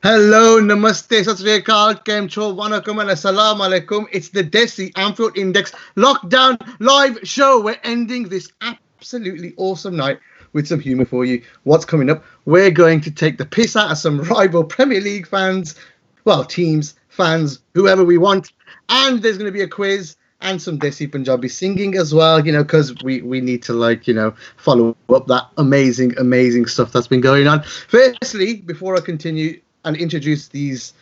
Hello, namaste, sat sri akal, kem cho, wanakum and assalamu alaikum. It's the Desi Anfield Index Lockdown Live Show. We're ending this absolutely awesome night with some humour for you. What's coming up? We're going to take the piss out of some rival Premier League fans, well, teams, fans, whoever we want. And there's going to be a quiz and some Desi Punjabi singing as well, you know, because we need to, like, you know, follow up that amazing stuff that's been going on. Firstly, before I continue and introduce these,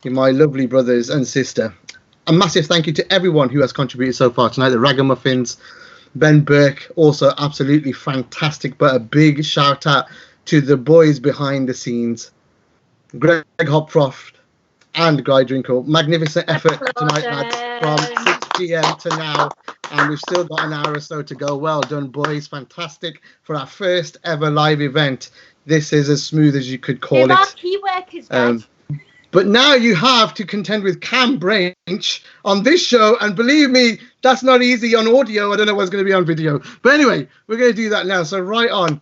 my lovely brothers and sister, a massive thank you to everyone who has contributed so far tonight. The Ragamuffins, Ben Burke, also absolutely fantastic, but a big shout out to the boys behind the scenes, Greg Hopcroft and Guy Drinkle. Magnificent effort tonight, lads, from 6 p.m. to now, and we've still got an hour or so to go. Well done, boys. Fantastic for our first ever live event. This is as smooth as you could call it. Our key workers, guys. But now you have to contend with Kam Brainch on this show, and believe me, that's not easy on audio. I don't know what's going to be on video. But anyway, we're going to do that now. So right on.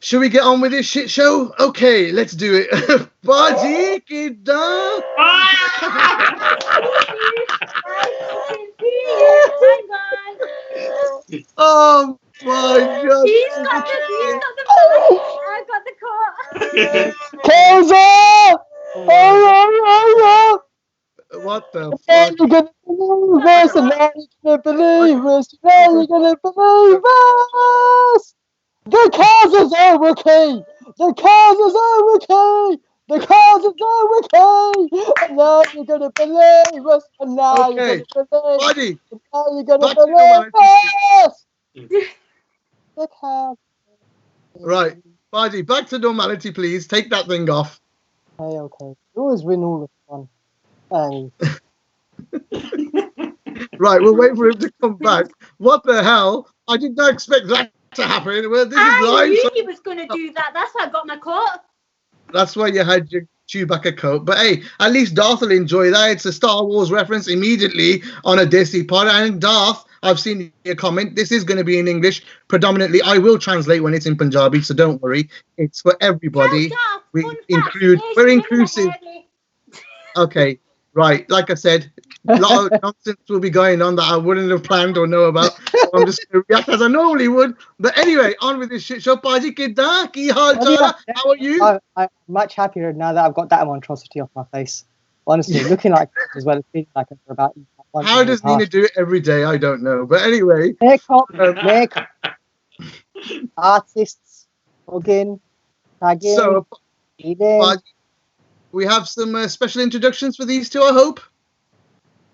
Should we get on with this shit show? Okay, let's do it. Baji ki daan. Oh my God. He's got the I got the call. Kauser! What the Now fuck? you're gonna believe us, and now you're gonna believe us, now you're gonna believe us! The Kausers are okay! The Kausers are okay! The Kausers are okay! And now you're gonna believe us, and now Okay, you're gonna believe Buddy, and now you're gonna back to believe us! The Kausers. right. Buddy, back to normality, please. Take that thing off. Okay. You always win all the fun. Hey. Right, we'll wait for him to come back. What the hell? I did not expect that to happen. Well, this is I live. knew So he was going to do that. That's why I got my coat. that's why you had your Chewbacca coat. But hey, at least Darth will enjoy that. It's a Star Wars reference immediately on a Desi pod. And Darth, I've seen your comment. This is going to be in English predominantly. I will translate when it's in Punjabi, so don't worry. It's for everybody. We're inclusive. Okay, right. Like I said, a lot of nonsense will be going on that I wouldn't have planned or know about. So I'm just going to react as I normally would. But anyway, on with this shit show. Paji kidda, ki hal chala? How are you? I'm much happier now that I've got that monstrosity off my face. Honestly, looking like as well as feeling like it for about. How does Nina do it every day? I don't know. But anyway. Makeup, artists, hugging, tagging, So, eating. we have some special introductions for these two, I hope.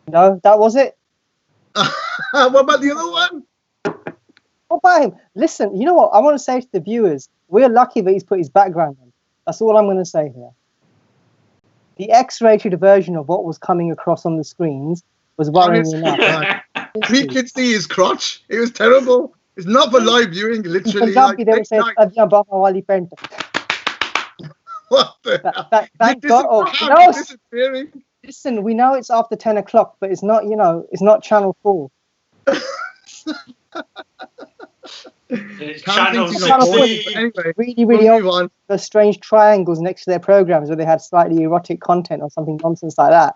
No, that was it. What about the other one? What about him? Listen, you know what? I want to say to the viewers, we're lucky that he's put his background on. That's all I'm going to say here. The X-rated version of what was coming across on the screens was worrying me enough. We could see his crotch. It was terrible. It's not for live viewing, literally. Punjabi, they would say, What the hell? Thank God. Oh, You're disappearing. Listen, we know it's after 10 o'clock, but it's not, you know, it's not Channel 4. It's Channel 16. Anyway, Really move on. the strange triangles next to their programs where they had slightly erotic content or something nonsense like that.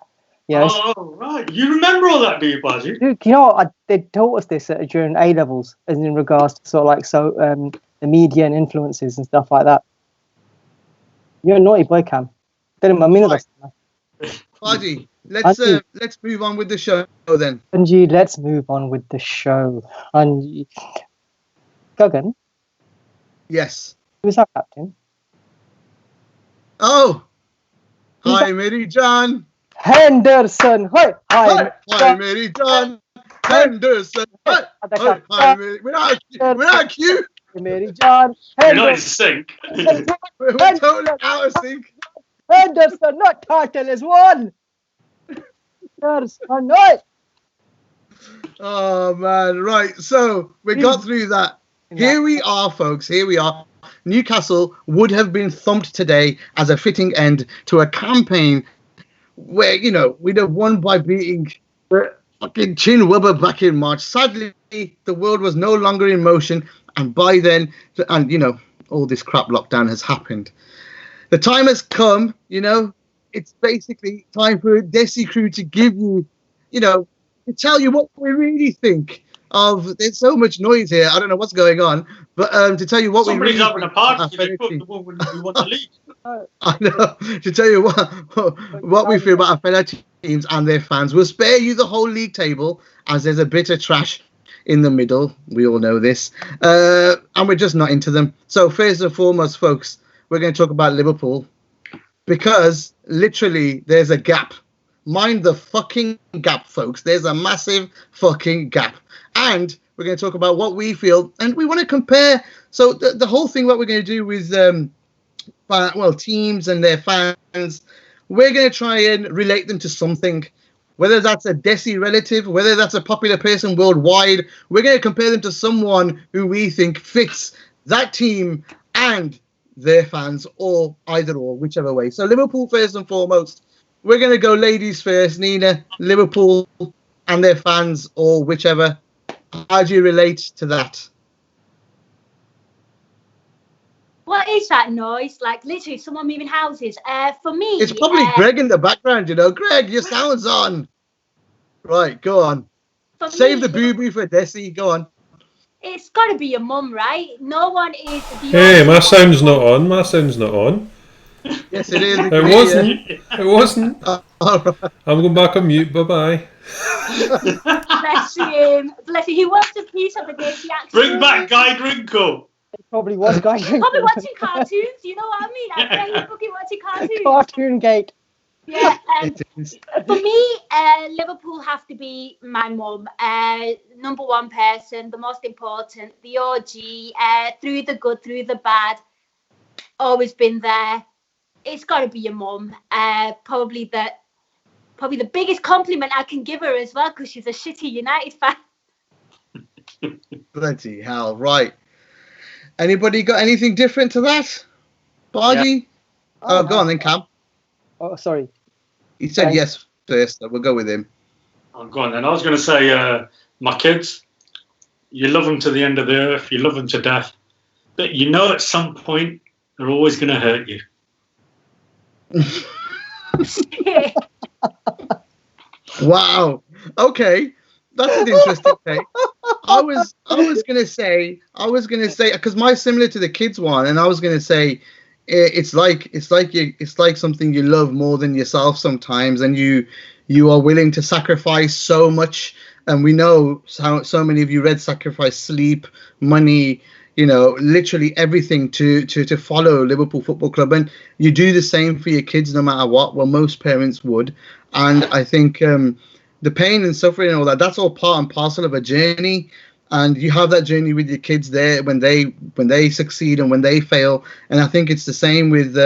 Yes. Oh, right. You remember all that, do you, Baji? Dude, you know what? They taught us this during A levels, as in regards to sort of like the media and influences and stuff like that. You're a naughty boy, Cam. Haji, let's move on with the show then. Anji, let's move on with the show. Anji. Gagan? Yes. Who's our captain? Oh! Hi, Mary John. Henderson! Hi! Hi, Mary John. Henderson. Hi, Mary. We're not cute. Mary John. You're not in sync. We're totally out of sync. Henderson, not Turtle, is one. Henderson, no. Oh man, right. So we got through that. Here we are, folks. Here we are. Newcastle would have been thumped today as a fitting end to a campaign where, you know, we'd have won by beating the fucking Chinwubba back in March. Sadly, the world was no longer in motion, and by then, and you know, all this crap lockdown has happened. The time has come, it's basically time for Desi crew to give you, to tell you what we really think of. There's so much noise here. I don't know what's going on, but to tell you what Somebody's we really having a think party. of They our put fellow the woman who won the league. I know. To tell you what we feel about our fellow teams and their fans. We'll spare you the whole league table, as there's a bit of trash in the middle. We all know this. And we're just not into them. So first and foremost, folks, we're going to talk about Liverpool. Because literally there's a gap. Mind the fucking gap, folks. There's a massive fucking gap. And we're going to talk about what we feel. And we want to compare. So the whole thing, what we're going to do with teams and their fans, we're going to try and relate them to something. Whether that's a Desi relative, whether that's a popular person worldwide, we're going to compare them to someone who we think fits that team and their fans, or either or, whichever way. So Liverpool first and foremost. We're going to go ladies first. Nina, Liverpool and their fans, or whichever. How do you relate to that? What is that noise? Like literally someone moving houses. For me, It's probably Greg in the background, Greg, your sound's on. Right, go on. Save the boo-boo for Desi. Go on. It's got to be your mum, right? No one is. Hey, my sound's not on. My sound's not on. Yes, it is. It wasn't. It wasn't. All right. I'm going back on mute. Bye-bye. Bless him. Bless him. He wants a piece of the Desi accent. Bring back Guy Drinkle. It probably was Guy Drinkle. Probably watching cartoons. You know what I mean? I bet he's fucking watching cartoons. Cartoon Gate. Yeah. For me, Liverpool have to be my mum. Number one person, the most important, the OG, through the good, through the bad, always been there. It's got to be your mum. Probably the biggest compliment I can give her as well, because she's a shitty United fan. Bloody hell, right. Anybody got anything different to that? Bargy? Yeah. Oh, go on then, Cam. Oh, sorry. He said yes first, so we'll go with him. Oh, go on then. I was going to say, my kids, you love them to the end of the earth, you love them to death, but at some point they're always going to hurt you. Wow. Okay. That's an interesting take. I was gonna say because mine's similar to the kids one, and I was gonna say it's like something you love more than yourself sometimes, and you are willing to sacrifice so much. And we know so many of you sacrifice sleep, money, literally everything to follow Liverpool Football Club, and you do the same for your kids no matter what. Well, most parents would, and I think the pain and suffering and all that's all part and parcel of a journey, and you have that journey with your kids there when they succeed and when they fail. And I think it's the same with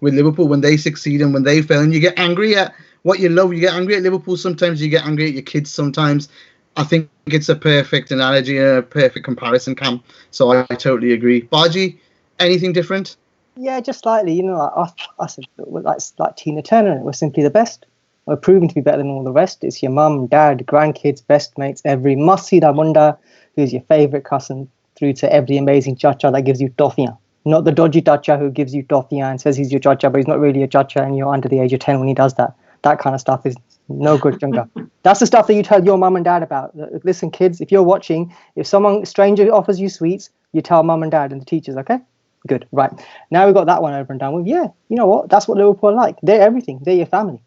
Liverpool, when they succeed and when they fail, and you get angry at what you love. You get angry at Liverpool sometimes, you get angry at your kids sometimes. I think it's a perfect analogy and a perfect comparison, Cam. So I totally agree. Bargy, anything different? Yeah, just slightly. I said, like Tina Turner, we're simply the best. We're proven to be better than all the rest. It's your mum, dad, grandkids, best mates, every must-see Munda, who's your favourite cousin, through to every amazing chacha that gives you toffia. Not the dodgy chacha who gives you toffia and says he's your chacha, but he's not really a chacha and you're under the age of 10 when he does that. That kind of stuff is no good, Junga. That's the stuff that you tell your mum and dad about. Listen, kids, if you're watching, if a stranger offers you sweets, you tell mum and dad and the teachers, okay? Good, right. Now we've got that one over and done with. Yeah, you know what? That's what Liverpool are like. They're everything. They're your family.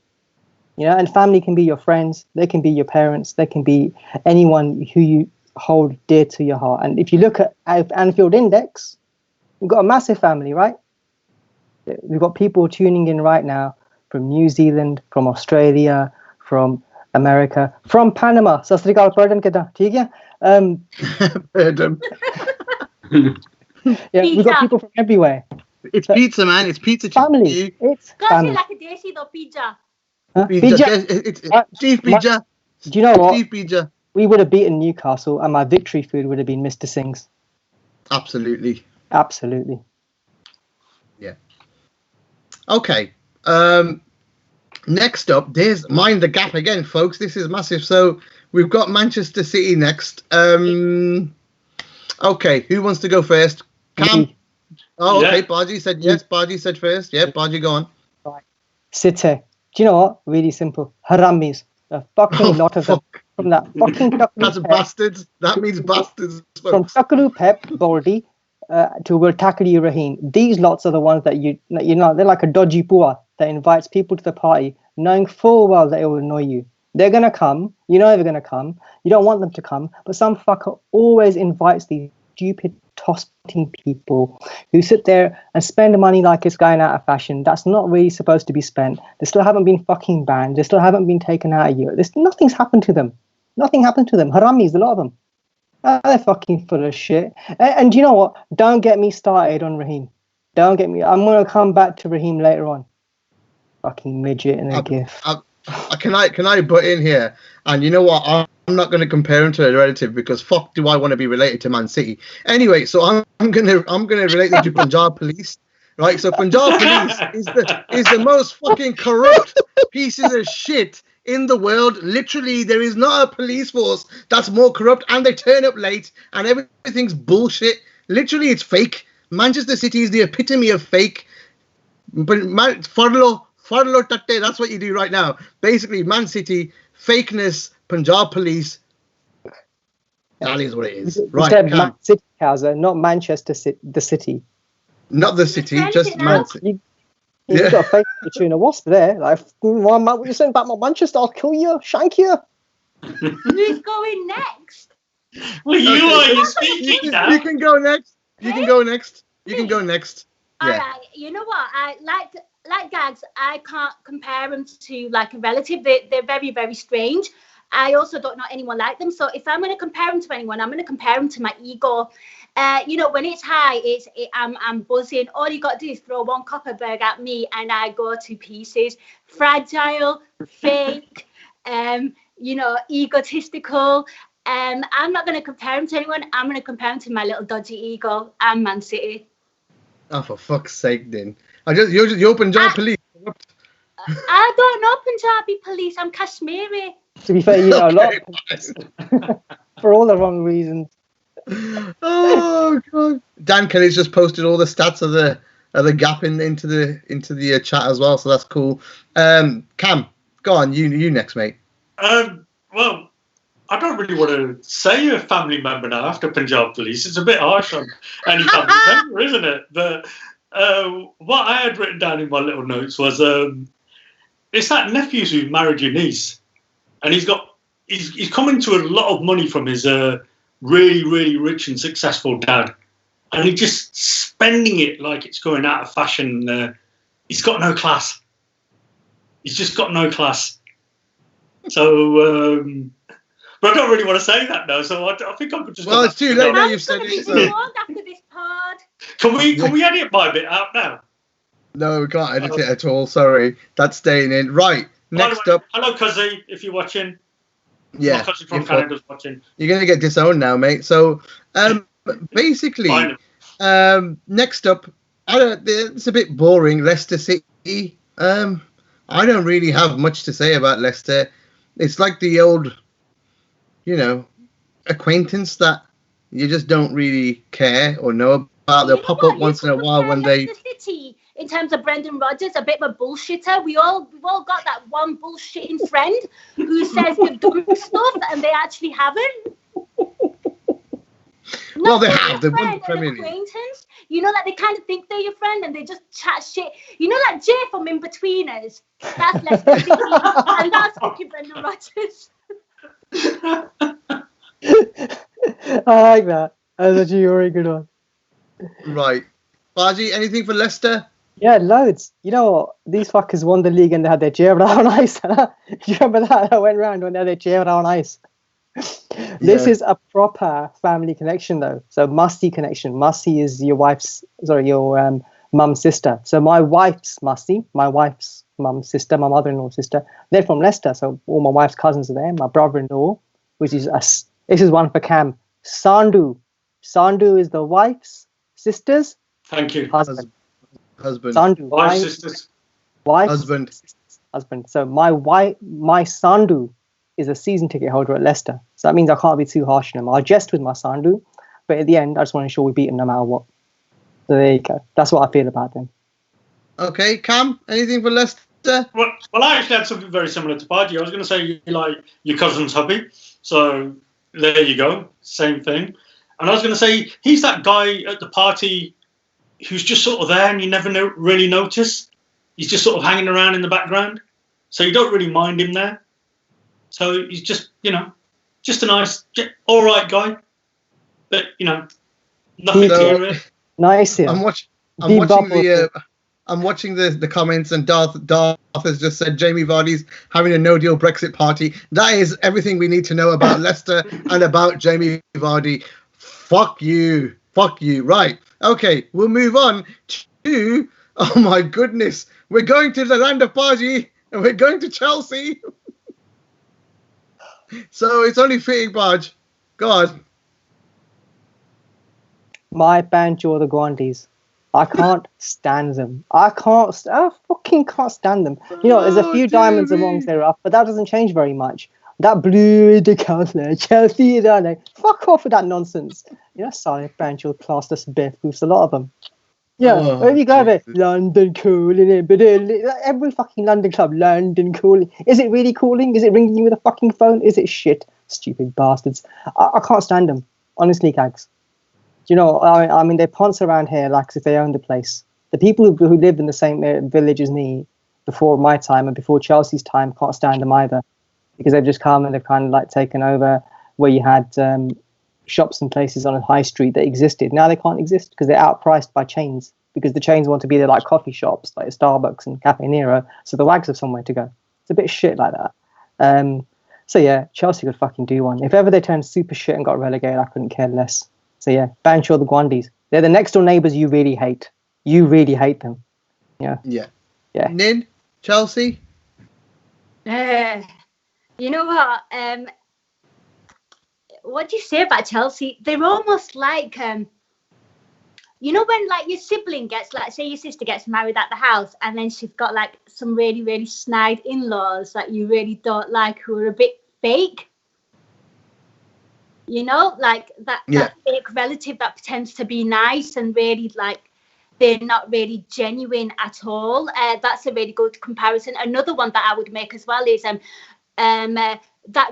And family can be your friends. They can be your parents. They can be anyone who you hold dear to your heart. And if you look at Anfield Index, we've got a massive family, right? We've got people tuning in right now from New Zealand, from Australia, from America, from Panama. Sat Sri Akal, pardon keda, theek hai? Pardon. Yeah, we've got people from everywhere. It's pizza, man. It's pizza. Family. It's family. Like a Desi though, pizza. Pizza. It's Steve Pizza. Do you know what? Steve Pizza. We would have beaten Newcastle, and my victory food would have been Mr. Singh's. Absolutely. Absolutely. Yeah. Okay. Next up, there's Mind the Gap again, folks. This is massive. So we've got Manchester City next. Okay, who wants to go first? Cam? Oh, Yeah. okay. Baji said yes. Baji said first. Yeah, Baji, go on. City. Do you know what? Really simple. Haramis. A fucking lot of them. fuck. From that fucking That's bastards. That means bastards, From folks. Takalu Pep Baldy to Takadi Rahim. These lots are the ones that you know, they're like a dodgy pua that invites people to the party, knowing full well that it will annoy you. They're gonna come, you know they're gonna come, you don't want them to come, but some fucker always invites these stupid tossing people who sit there and spend money like it's going out of fashion. That's not really supposed to be spent. They still haven't been fucking banned, they still haven't been taken out of Europe. Nothing's happened to them. Nothing happened to them. Haramis, a lot of them. They're fucking full of shit. And you know what? Don't get me started on Raheem. Don't get me. I'm going to come back to Raheem later on. Fucking midget and a gif. Can I butt in here? And you know what? I'm not going to compare him to a relative because fuck do I want to be related to Man City. Anyway, so I'm gonna relate them to Punjab Police. Right? So Punjab Police is the most fucking corrupt pieces of shit in the world. Literally, there is not a police force that's more corrupt, and they turn up late, and everything's bullshit. Literally, it's fake. Manchester City is the epitome of fake. But Farlo Tatte, that's what you do right now. Basically, Man City, fakeness, Punjab Police. That is what it is. Right, said Man City, Kauser, not Manchester City, the city. Not the city, just Man City. You've got a face between a wasp there. Like, what you're saying about my Manchester? I'll kill you, shank you. Who's going next? Well, you're speaking now. You can go next. You can go next. You can go next. All right. You know what? I like Gags. I can't compare them to like a relative. They're very, very strange. I also don't know anyone like them. So if I'm going to compare them to anyone, I'm going to compare them to my ego. You know, when it's high, I'm buzzing. All you got to do is throw one Copperberg at me and I go to pieces. Fragile, fake, you know, egotistical. I'm not going to compare them to anyone. I'm going to compare them to my little dodgy ego and Man City. Oh, for fuck's sake, then. You're Punjab Police. I don't know Punjabi police. I'm Kashmiri. To be fair, you know, a lot for all the wrong reasons. Oh god! Dan Kelly's just posted all the stats of the gap into the chat as well, so that's cool. Cam, go on, you next, mate. Well, I don't really want to say you're a family member now after Punjab Police. It's a bit harsh on any family member, isn't it? But what I had written down in my little notes was it's that nephew who married your niece, and he's coming to a lot of money from his really, really rich and successful dad, and he's just spending it like it's going out of fashion. He's got no class. He's just got no class. So, but I don't really want to say that now. So I think I could just. Well, it's too late now. You've said it. So. After this pod. Can we edit my bit out now? No, we can't edit it at all. Sorry, that's staying in. Right. Next up. Hello, Cuzzy, if you're watching. Yeah. My cousin from Canada's watching. You're gonna get disowned now, mate. So, basically, next up, it's a bit boring. Leicester City. I don't really have much to say about Leicester. It's like the old, acquaintance that you just don't really care or know about. They'll pop up once in a while when they. Leicester City, in terms of Brendan Rodgers, a bit of a bullshitter. We've all got that one bullshitting friend who says they've done stuff and they actually haven't. Well, they have. They won the Premier League. You know, that they kind of think they're your friend and they just chat shit. You know that Jay from In-Betweeners? That's Leicester City and that's fucking Brendan Rodgers. I like that. That's actually a very good one. Right. Baji, anything for Leicester? Yeah, loads. You know what? These fuckers won the league and they had their chair on ice. Do you remember that? I went round when they had their chair on ice. This is a proper family connection, though. So Musty connection. Musty is your mum's sister. So my wife's Musty, my wife's mum's sister, my mother-in-law's sister. They're from Leicester, so all my wife's cousins are there. My brother-in-law, which is us. This is one for Cam. Sandu. Sandu is the wife's sister's. Thank you. Husband. Sandu. Wife's sisters. Wife's husband. So my Sandu is a season ticket holder at Leicester. So that means I can't be too harsh on him. I'll jest with my Sandu, but at the end, I just want to ensure we beat him no matter what. So there you go. That's what I feel about them. Okay, Cam, anything for Leicester? Well, I actually had something very similar to Pardew. I was going to say you like your cousin's hubby. So there you go. Same thing. And I was going to say he's that guy at the party who's just sort of there and you never really notice. He's just sort of hanging around in the background. So you don't really mind him there. So he's just, just a nice, all right guy. But, nothing serious. Nice. I'm watching the comments, and Darth has just said Jamie Vardy's having a no-deal Brexit party. That is everything we need to know about Leicester and about Jamie Vardy. Fuck you. Right. Okay, we'll move on to, oh my goodness, we're going to the land of party and we're going to Chelsea. So it's only fitting, Barge. God. My Banjo the Guandis. I can't stand them. I fucking can't stand them. There's a few diamonds amongst their up, but that doesn't change very much. That blue the councillor, Chelsea, fuck off with that nonsense. Sorry, Banjo classed us Biff, a lot of them. Yeah, where you go there? London cooling, but every fucking London club, London cooling. Is it really cooling? Is it ringing you with a fucking phone? Is it shit? Stupid bastards. I can't stand them. Honestly, Gags. I mean, they ponce around here like as if they own the place. The people who lived in the same village as me before my time and before Chelsea's time can't stand them either, because they've just come and they've kind of like taken over where you had shops and places on a high street that existed. Now they can't exist because they're outpriced by chains, because the chains want to be there like coffee shops like Starbucks and Cafe Nero, so the wags have somewhere to go. It's a bit shit like that. So yeah, Chelsea could fucking do one. If ever they turned super shit and got relegated, I couldn't care less. So yeah, Bancho the Guandis. They're the next door neighbours you really hate. You really hate them. Yeah. Nin, Chelsea? You know what? What do you say about Chelsea? They're almost like, when like your sibling gets, like, say your sister gets married at the house and then she's got like some really, really snide in-laws that you really don't like, who are a bit fake. Like that fake relative that pretends to be nice and really like they're not really genuine at all. That's a really good comparison. Another one that I would make as well is that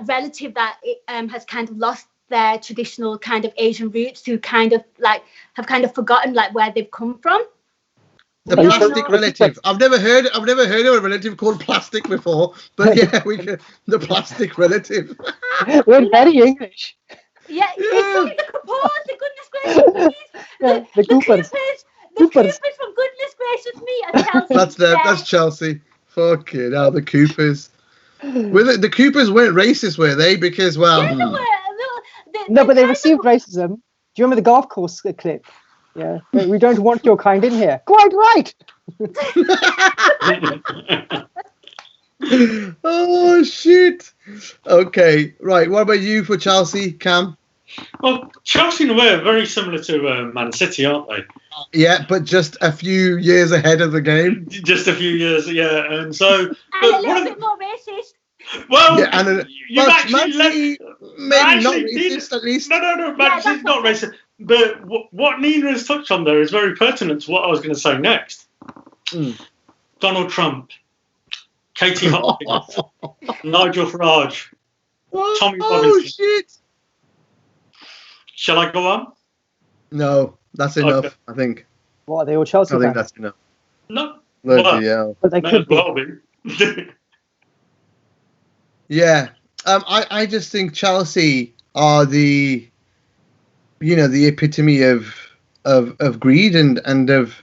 relative that has kind of lost their traditional kind of Asian roots, who kind of like have kind of forgotten like where they've come from. The plastic relative. I've never heard of a relative called plastic before, but yeah, the plastic relative. We're very English. Yeah, it's the Kapors, the goodness gracious, the Coopers. The Coopers from goodness gracious me and Chelsea. That's Chelsea. Fucking hell, the Coopers. The Coopers weren't racist, were they? Because, well... Yeah, they were. No, but they received racism. Do you remember the golf course clip? Yeah. We don't want your kind in here. Quite right! Oh, shit. Okay, right. What about you for Chelsea, Cam? Well, Chelsea in a way are very similar to Man City, aren't they? Yeah, but just a few years ahead of the game. Just a few years, yeah. And so... And a little bit more racist. Well, yeah, and you've actually maybe not racist, at least. No, Man City's not racist. But what Nina has touched on there is very pertinent to what I was going to say next. Donald Trump, Katie Hopkins, Nigel Farage, Tommy Robinson. Oh, shit. Shall I go on? No, that's enough, okay. I think. What, are they all Chelsea fans? I think that's enough. No. But they could be. Yeah. I just think Chelsea are the epitome of greed and of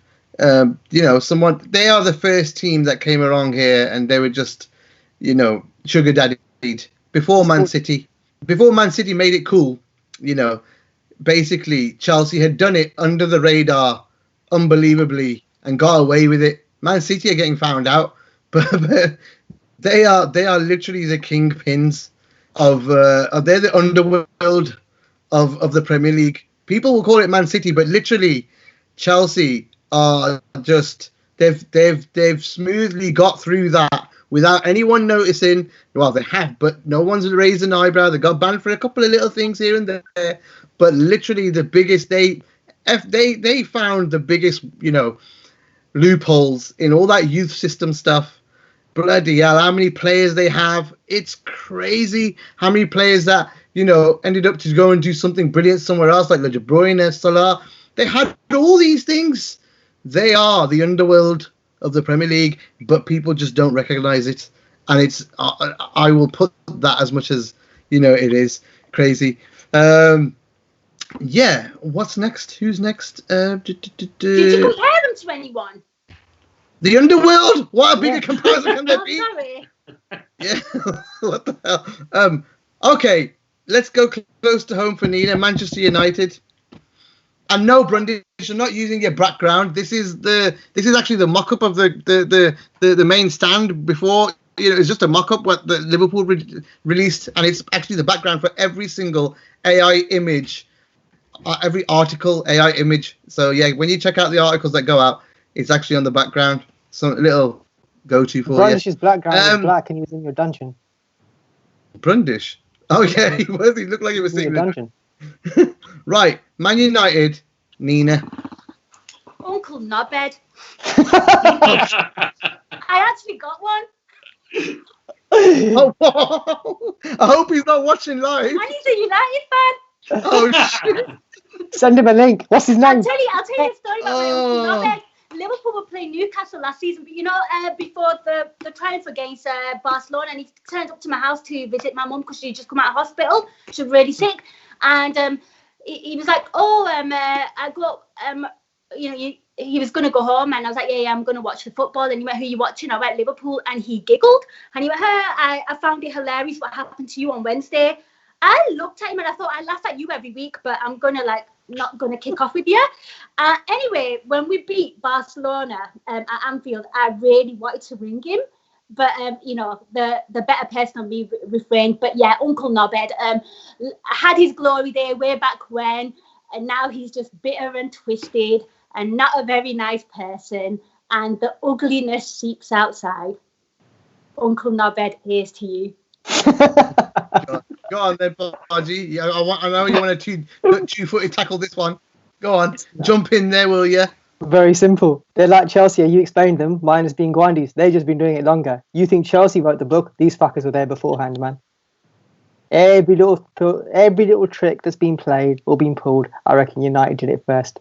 someone. They are the first team that came along here, and they were just sugar daddied before Man City. Before Man City made it cool, basically Chelsea had done it under the radar unbelievably and got away with it. Man City are getting found out, but they are literally the kingpins of they're the underworld of the Premier League. People will call it Man City, but literally Chelsea are just they've smoothly got through that without anyone noticing. Well, they have, but no one's raised an eyebrow. They got banned for a couple of little things here and there, but literally the biggest they found the biggest, loopholes in all that youth system stuff. Bloody hell, how many players they have. It's crazy how many players that, ended up to go and do something brilliant somewhere else, like De Bruyne, Salah. They had all these things. They are the underworld of the Premier League, but people just don't recognise it. And it's, I will put that as much as, it is crazy. Yeah, what's next? Who's next? Did you compare them to anyone? The underworld? What a bigger comparison can there be? Sorry. Yeah, what the hell? Okay, let's go close to home for Nina. Manchester United. And no, Brundish, you're not using your background. This is actually the mock-up of the main stand before. It's just a mock-up what the Liverpool released, and it's actually the background for every single AI image, every article AI image. So yeah, when you check out the articles that go out, it's actually on the background. Some little go-to for you. Brundish's background was black, and he was in your dungeon. Brundish. Oh yeah, he was. He looked like he was sitting in your dungeon. Right, Man United, Nina. Uncle Knobhead. I actually got one. Oh, I hope he's not watching live. And he's a United fan. Oh shit! Send him a link. What's his name? I'll tell you a story about my Uncle Knobhead. Liverpool were playing Newcastle last season, but before the trials against Barcelona, and he turned up to my house to visit my mum because she'd just come out of hospital. She was really sick, and he was like, I go, he was going to go home, and I was like, yeah, I'm going to watch the football. And he went, who are you watching? I went, Liverpool, and he giggled, and he went, I found it hilarious what happened to you on Wednesday. I looked at him and I thought, I laugh at you every week, but I'm going to not going to kick off with you. Anyway, when we beat Barcelona at Anfield, I really wanted to ring him. But, the better person of me refrained. But, yeah, Uncle Knobhead had his glory there way back when. And now he's just bitter and twisted and not a very nice person. And the ugliness seeps outside. Uncle Knobhead, here's to you. Go on then, Baji. Yeah, I know you want to two-footed tackle this one. Go on, jump in there, will you? Very simple. They're like Chelsea. You explained them. Mine has been Gwandi's. They've just been doing it longer. You think Chelsea wrote the book? These fuckers were there beforehand, man. Every little trick that's been played or been pulled, I reckon United did it first.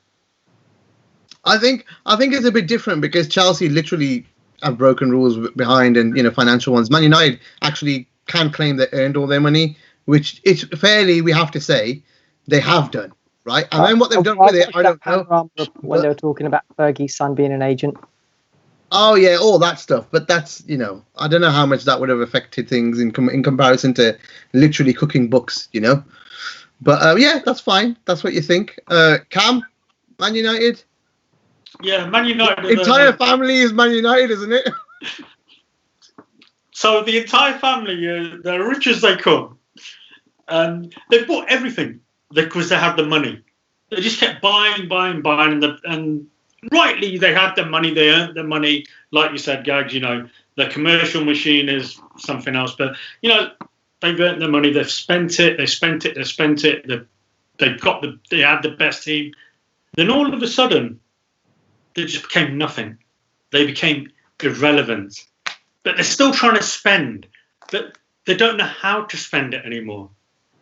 I think it's a bit different because Chelsea literally have broken rules behind and financial ones. Man United actually can claim they earned all their money, which is fairly, we have to say, they have done, right? And then what they've done with it, I don't know. When they were talking about Fergie's son being an agent. Oh yeah, all that stuff. But that's, I don't know how much that would have affected things in comparison to literally cooking books, But yeah, that's fine. That's what you think. Cam, Man United. Yeah, Man United. Entire family is Man United, isn't it? So the entire family, they're rich as they come. And they bought everything because they had the money. They just kept buying, and rightly they had the money, they earned the money. Like you said, Gags, the commercial machine is something else. But, they've earned the money, they've spent it. They had the best team. Then all of a sudden, they just became nothing. They became irrelevant. But they're still trying to spend. But they don't know how to spend it anymore.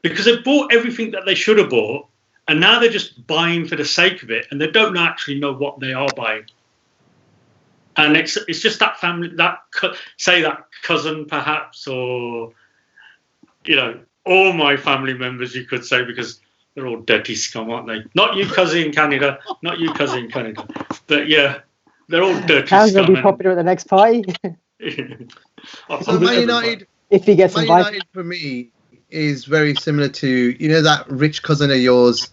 Because they bought everything that they should have bought. And now they're just buying for the sake of it. And they don't actually know what they are buying. And it's just that family, that cousin perhaps, or, all my family members, you could say, because they're all dirty scum, aren't they? Not you, cousin Canada. But yeah, they're all dirty scum. How's going to be popular at the next party? So Man United, if he gets invited. Man United for me is very similar to that rich cousin of yours,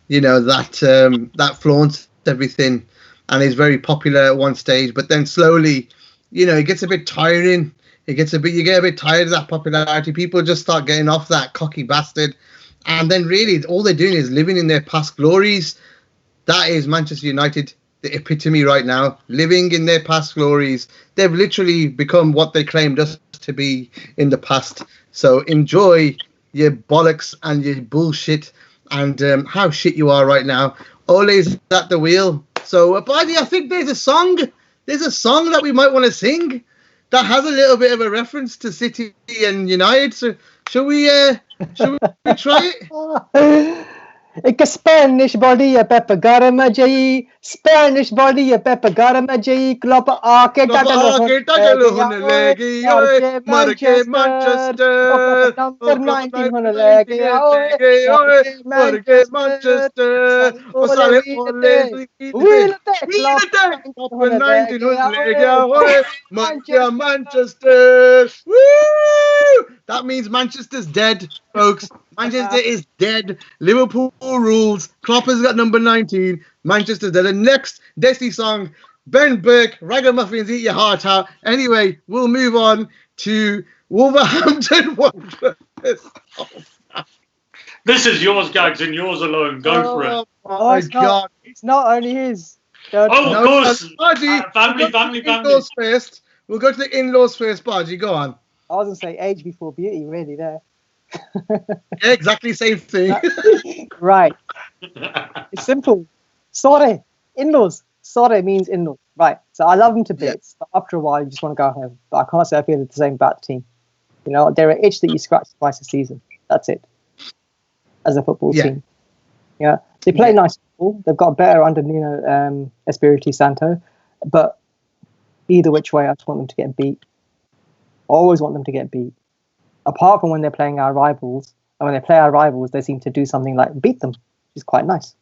that flaunts everything and is very popular at one stage, but then slowly, it gets a bit tiring. You get a bit tired of that popularity. People just start getting off that cocky bastard, and then really all they're doing is living in their past glories. That is Manchester United, the epitome right now, living in their past glories. They've literally become what they claimed us to be in the past. So enjoy your bollocks and your bullshit and how shit you are right now. Ole's at the wheel. So, Bardi, I think there's a song that we might want to sing that has a little bit of a reference to City and United. So, shall we try it? एक Spanish body a pepper garam jayi, Spanish body a pepper garam jayi, Klopp आके Tuttle होने लगी, मर के Manchester, number 19 होने लगी, मर के Manchester, साले Ole, wheel attack, number 19 होने लगी, मर के Manchester. Woo! That means Manchester's dead, folks. Manchester is dead. Liverpool rules. Klopp has got number 19. Manchester's dead. The next Desi song, Ben Burke, Ragamuffins, Eat Your Heart Out. Anyway, we'll move on to Wolverhampton Wanderers. This is yours, Gags, and yours alone. Go for it. Oh my God. It's not only his. Of course. Family. In-laws first. We'll go to the in-laws first, Bargy. Go on. I was going to say age before beauty, really, there. Yeah, exactly same thing. Right. It's simple. Sorry. In-laws. Sorry means in-laws. Right. So I love them to bits. But after a while, you just want to go home. But I can't say I feel the same about the team. You know, they're an itch that you scratch twice a season. That's it. As a football team. Yeah. They play nice football. They've got better under Nuno Espirito Santo. But either which way, I just want them to get beat. I always want them to get beat. Apart from when they're playing our rivals, and when they play our rivals, they seem to do something like beat them, which is quite nice.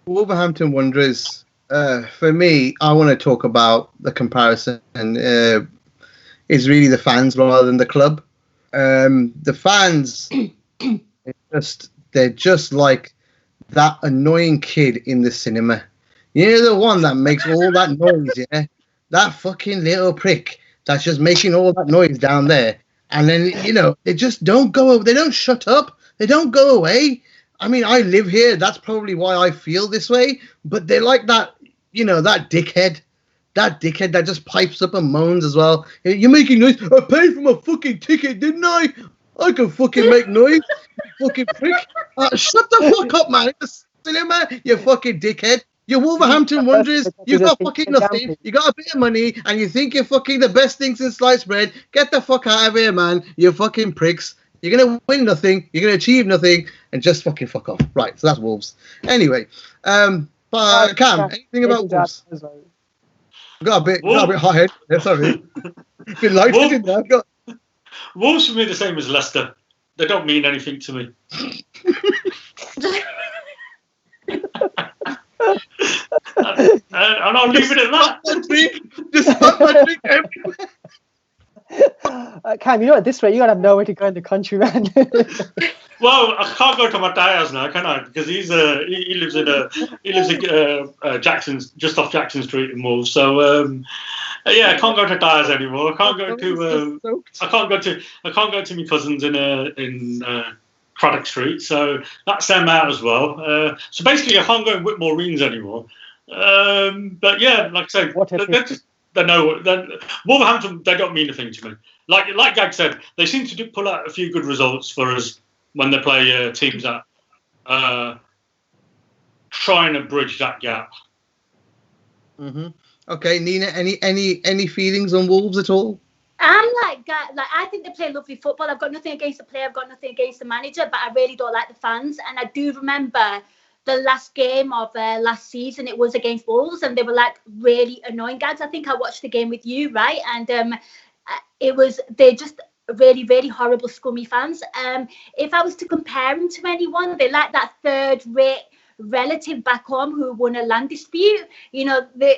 Wolverhampton Wanderers, for me, I want to talk about the comparison, and is really the fans rather than the club. The fans, they're just like that annoying kid in the cinema. You know, the one that makes all that noise, yeah? That fucking little prick that's just making all that noise down there. And then, you know, they just don't go, they don't shut up. They don't go away. I mean, I live here. That's probably why I feel this way. But they're like that, you know, that dickhead that just pipes up and moans as well. You're making noise. I paid for my fucking ticket, didn't I? I can fucking make noise. You fucking prick. Shut the fuck up, man. It's cinema, you fucking dickhead. You're Wolverhampton Wanderers. You've got fucking nothing. You got a bit of money, and you think you're fucking the best thing since sliced bread. Get the fuck out of here, man. You fucking pricks. You're gonna win nothing. You're gonna achieve nothing, and just fucking fuck off. Right. So that's Wolves. Anyway, Cam, anything about Wolves? Got a bit hot head. Yeah, sorry. Been lighted in there. Wolves for me the same as Leicester. They don't mean anything to me. And I'll leave it at that. Just stop my drink everywhere. Cam, you know, at this rate, you gotta have nowhere to go in the country, man. Well, I can't go to Matthias now, can I? Because he lives in Jackson's, just off Jackson Street in Wolves. So yeah, I can't go to Dyer's anymore. I can't go to my cousins in Craddock Street. So that's them out as well. So basically, I can't go in Whitmore Reens anymore. But yeah, like I said, Wolverhampton, they don't mean a thing to me. Like Gag said, they seem to pull out a few good results for us when they play teams that trying to bridge that gap. Mm-hmm. Okay, Nina, any feelings on Wolves at all? I'm like I think they play lovely football. I've got nothing against the player, I've got nothing against the manager, but I really don't like the fans. And I do remember the last game of last season, it was against Wolves, and they were like really annoying. Gags, I think I watched the game with you, right? And they're just really, really horrible, scummy fans. If I was to compare them to anyone, they're like that third-rate relative back home who won a land dispute. They've been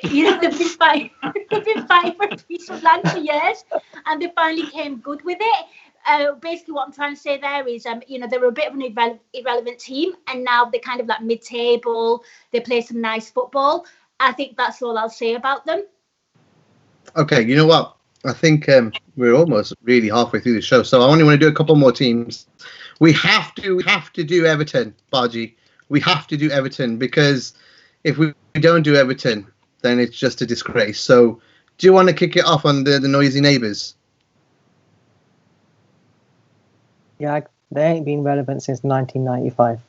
fighting for a piece of land for years, and they finally came good with it. Basically, what I'm trying to say there is, they were a bit of an irrelevant team, and now they're kind of like mid-table. They play some nice football. I think that's all I'll say about them. Okay, you know what? I think we're almost really halfway through the show, so I only want to do a couple more teams. We have to do Everton, Bargy. We have to do Everton, because if we don't do Everton, then it's just a disgrace. So, do you want to kick it off on the noisy neighbours? Yeah, they ain't been relevant since 1995.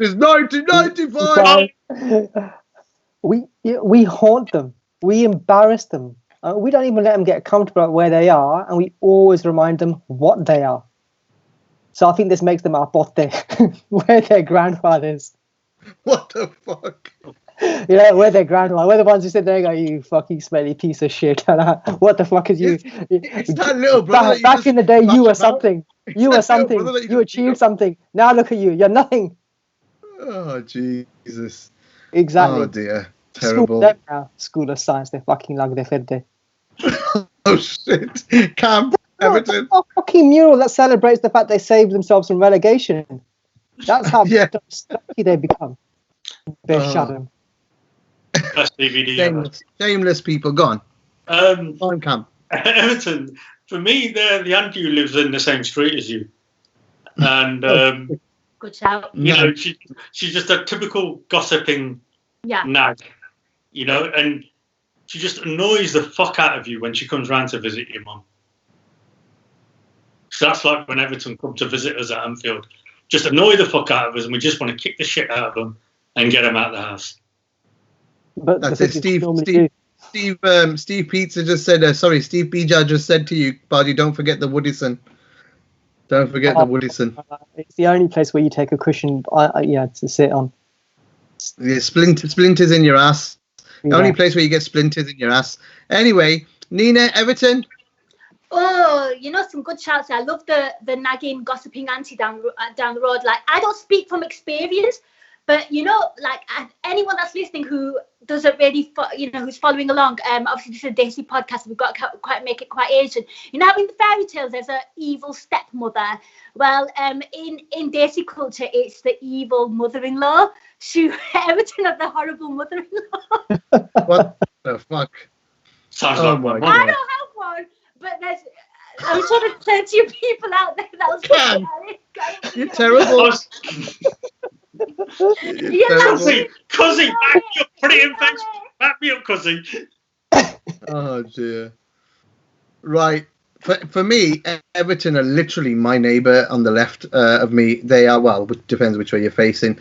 It's 1995. We haunt them. We embarrass them. We don't even let them get comfortable at where they are, and we always remind them what they are. So I think this makes them our botte, where their grandfathers. What the fuck? Yeah, we're their grandma. We're the ones who sit there and go, you fucking smelly piece of shit. What the fuck is you? It's that little brother. Back in the day, you were something. You were That little something. brother that You achieved something. Now look at you. You're nothing. Oh, Jesus. Exactly. Oh, dear. Terrible. School of Science. They fucking lug their fede. Oh, shit. Kam, Everton. A fucking mural that celebrates the fact they saved themselves from relegation. That's how stucky they become. Shadow. Best DVD. Shameless people. Gone. On Kam. Everton, for me, the auntie who lives in the same street as you. And, good shout. You know, she's just a typical gossiping nag, you know, and she just annoys the fuck out of you when she comes round to visit your mum. So that's like when Everton come to visit us at Anfield. Just annoy the fuck out of us, and we just want to kick the shit out of them and get them out of the house. But that's it. Steve Pizza just said, Steve Bija just said to you, Baji, don't forget the Woodison. Don't forget the Woodison. It's the only place where you take a cushion, to sit on. Yeah, splinters in your ass. The only place where you get splinters in your ass. Anyway, Nina, Everton. Oh, some good shouts. I love the nagging, gossiping auntie down the road. Like, I don't speak from experience, but like anyone that's listening who doesn't really, who's following along. Obviously, this is a Desi podcast. We've got to make it quite Asian. Having the fairy tales, there's an evil stepmother. Well, in Desi culture, it's the evil mother-in-law. Everton have the horrible mother-in-law. What the fuck? Sounds like one. I don't have one, but I'm trying to turn to you people out there. That was You're terrible. Cuzzy, back me up. Put it in face. Back me up, Cuzzy. Oh dear. Right. For me, Everton are literally my neighbour on the left of me. They are, well, it depends which way you're facing.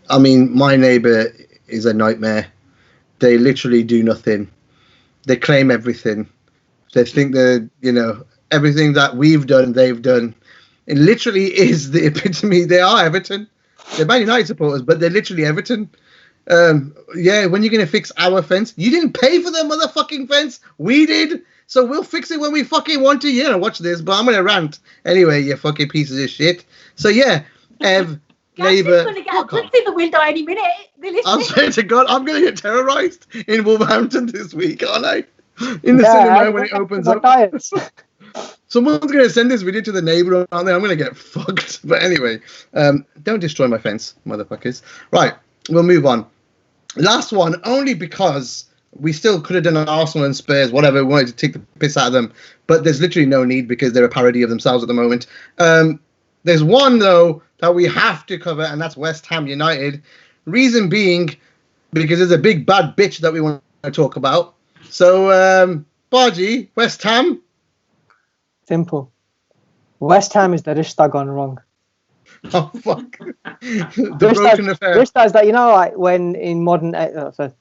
I mean, my neighbour is a nightmare. They literally do nothing. They claim everything. They think that, everything that we've done, they've done. It literally is the epitome. They are Everton. They're Man United supporters, but they're literally Everton. When you're going to fix our fence? You didn't pay for the motherfucking fence. We did. So we'll fix it when we fucking want to. Yeah, watch this, but I'm going to rant. Anyway, you fucking pieces of shit. So, Ev, neighbour. Going to get a glimpse in the window any minute. I'm saying to God, I'm going to get terrorised in Wolverhampton this week, aren't I? In the cinema when it opens up. Someone's going to send this video to the neighbour, aren't they? I'm going to get fucked. But anyway, don't destroy my fence, motherfuckers. Right, we'll move on. Last one, only because we still could have done an Arsenal and Spurs, whatever. We wanted to take the piss out of them. But there's literally no need because they're a parody of themselves at the moment. There's one, though, that we have to cover, and that's West Ham United. Reason being, because there's a big bad bitch that we want to talk about. So, Baji, West Ham. Simple. West Ham is the Rishta gone wrong. Oh, fuck. The broken affair. Rishta is that, like when in modern,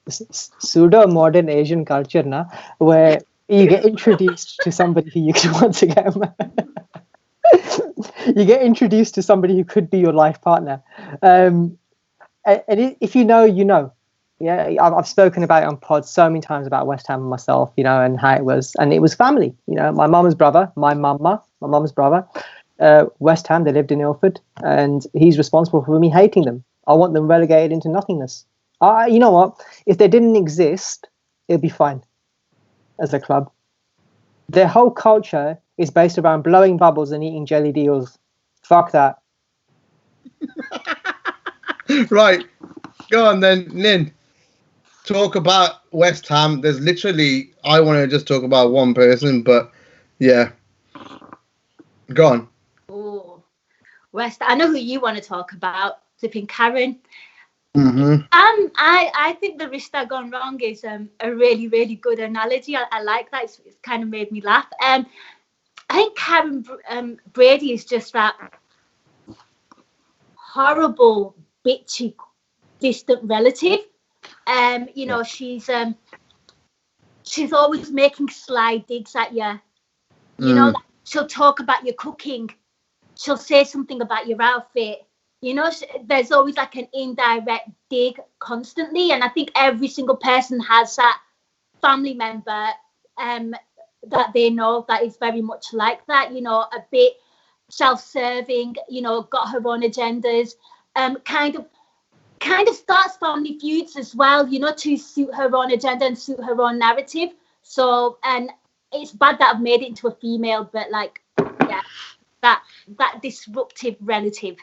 pseudo-modern Asian culture, where you get introduced to somebody who you want to get you get introduced to somebody who could be your life partner. And if you know, you know. Yeah, I've spoken about it on pods so many times about West Ham and myself, and how it was. And it was family, my mum's brother, my mum's brother, West Ham, they lived in Ilford, and he's responsible for me hating them. I want them relegated into nothingness. You know what? If they didn't exist, it'd be fine as a club. Their whole culture is based around blowing bubbles and eating jelly deals. Fuck that. Right. Go on then, Nin. Talk about West Ham. There's literally, I want to just talk about one person, but yeah. Go on. Oh, West. I know who you want to talk about. Flipping Karen. Mm-hmm. I think the Rishta gone wrong is a really, really good analogy. I like that. It's kind of made me laugh. I think Karen Brady is just that horrible, bitchy, distant relative. You know, she's always making sly digs at you. You know, like, she'll talk about your cooking. She'll say something about your outfit. You know, there's always like an indirect dig constantly. And I think every single person has that family member that they know that is very much like that, you know, a bit self-serving, you know, got her own agendas, kind of starts family feuds as well, you know, to suit her own agenda and suit her own narrative. So, and it's bad that I've made it into a female, but like, yeah, that disruptive relative.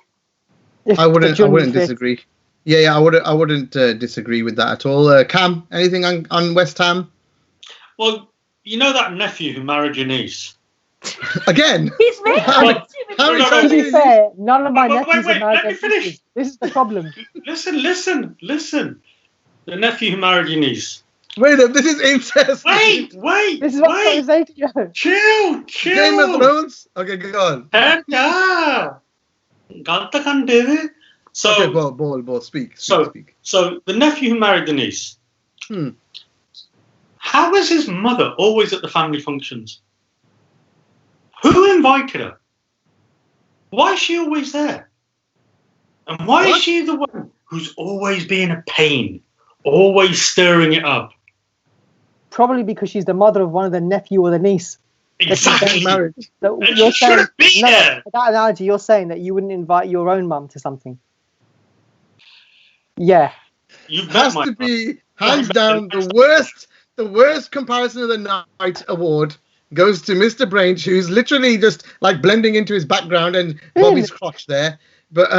I wouldn't disagree. Yeah, I wouldn't disagree with that at all. Cam, anything on West Ham? Well, you know that nephew who married your niece? Again? He's made To be fair, none of my nephews are married. Let me finish. This is the problem. Listen. The nephew who married your niece. Wait, this is incest. This Wait. is what I'm saying to you. Chill. Game of Thrones? Okay, go on. So, okay, ball, speak. So the nephew who married the niece. How is his mother always at the family functions? Who invited her? Why is she always there? And why is she the one who's always being a pain, always stirring it up? Probably because she's the mother of one of the nephew or the niece. Exactly. So And she shouldn't be there. That analogy, you're saying that you wouldn't invite your own mum to something. Yeah. You've Has to be hands down the worst comparison of the night award goes to Mr. Brainch, who's literally just like blending into his background and Bobby's crotch there. But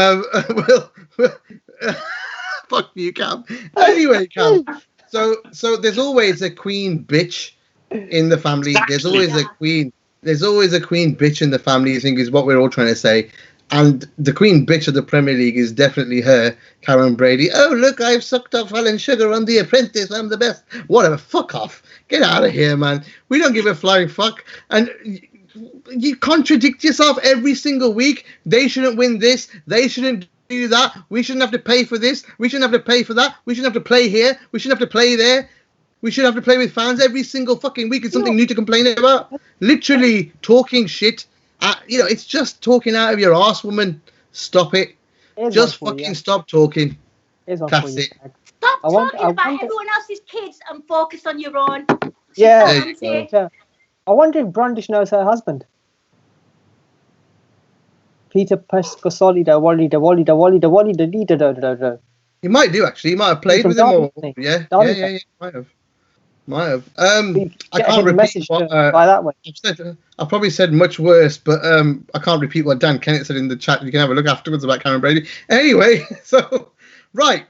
fuck you, Cam. Anyway, Cam. So there's always a queen bitch in the family. Exactly. There's always a queen bitch in the family, I think is what we're all trying to say. And the queen bitch of the Premier League is definitely her, Karen Brady. Oh, look, I've sucked off Alan Sugar on The Apprentice. I'm the best. Whatever. Fuck off. Get out of here, man. We don't give a flying fuck. And you contradict yourself every single week. They shouldn't win this. They shouldn't do that. We shouldn't have to pay for this. We shouldn't have to pay for that. We shouldn't have to play here. We shouldn't have to play there. We should have to play with fans every single fucking week. It's something new to complain about. Literally talking shit. It's just talking out of your arse, woman. Stop it. Just fucking stop talking. That's it. Stop talking about everyone else's kids and focus on your own. Yeah. I wonder if Brundish knows her husband. Peter Pescosolido, Wallida. He might do, actually. He might have played with him. Or, yeah, might have. I can't repeat what by that way. I probably said much worse, but I can't repeat what Dan Kennett said in the chat. You can have a look afterwards about Karen Brady. Anyway, so right,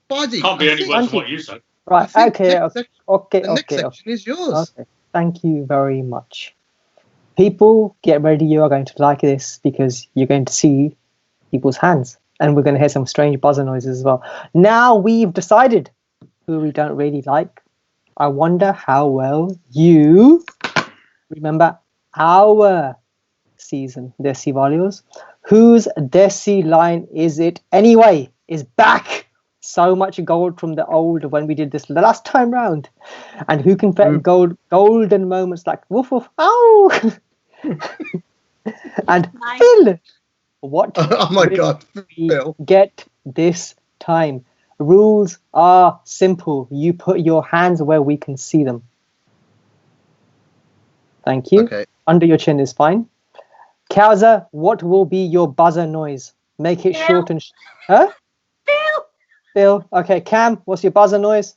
Baji. Can't be any worse than what you said. Right. Okay. The next section is yours. Okay. Thank you very much. People, get ready. You are going to like this because you're going to see people's hands, and we're going to hear some strange buzzer noises as well. Now we've decided who we don't really like. I wonder how well you remember our season, Desi Valios. Whose Desi line is it anyway? Is back. So much gold from the old when we did this the last time round. And who can fit golden moments like woof woof, ow! And Phil, what oh my God, Phil. Get this time. Rules are simple. You put your hands where we can see them. Thank you. Okay. Under your chin is fine. Kauser, what will be your buzzer noise? Make it short and... Huh? Phil. Okay, Cam, what's your buzzer noise?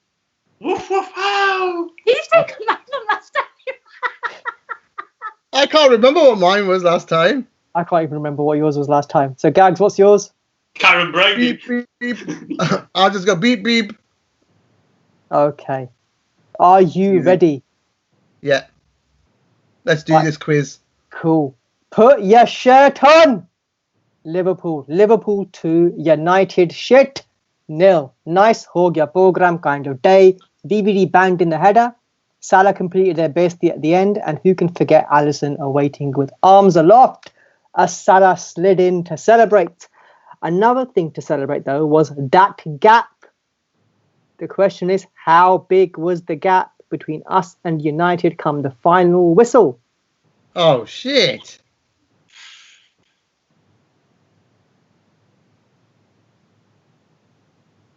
Woof, woof, ow! You said Magnum last time. I can't remember what mine was last time. I can't even remember what yours was last time. So, Gags, what's yours? Karen Brady. Beep, beep, beep. I'll just go beep, beep. Okay. Are you ready? Yeah. Let's do this quiz. Cool. Put your shirt on. Liverpool 2, United 0. Nice ho gaya program kind of day. DVD banged in the header. Salah completed their best at the end. And who can forget Alisson awaiting with arms aloft as Salah slid in to celebrate. Another thing to celebrate, though, was that gap. The question is, how big was the gap between us and United come the final whistle? Oh, shit.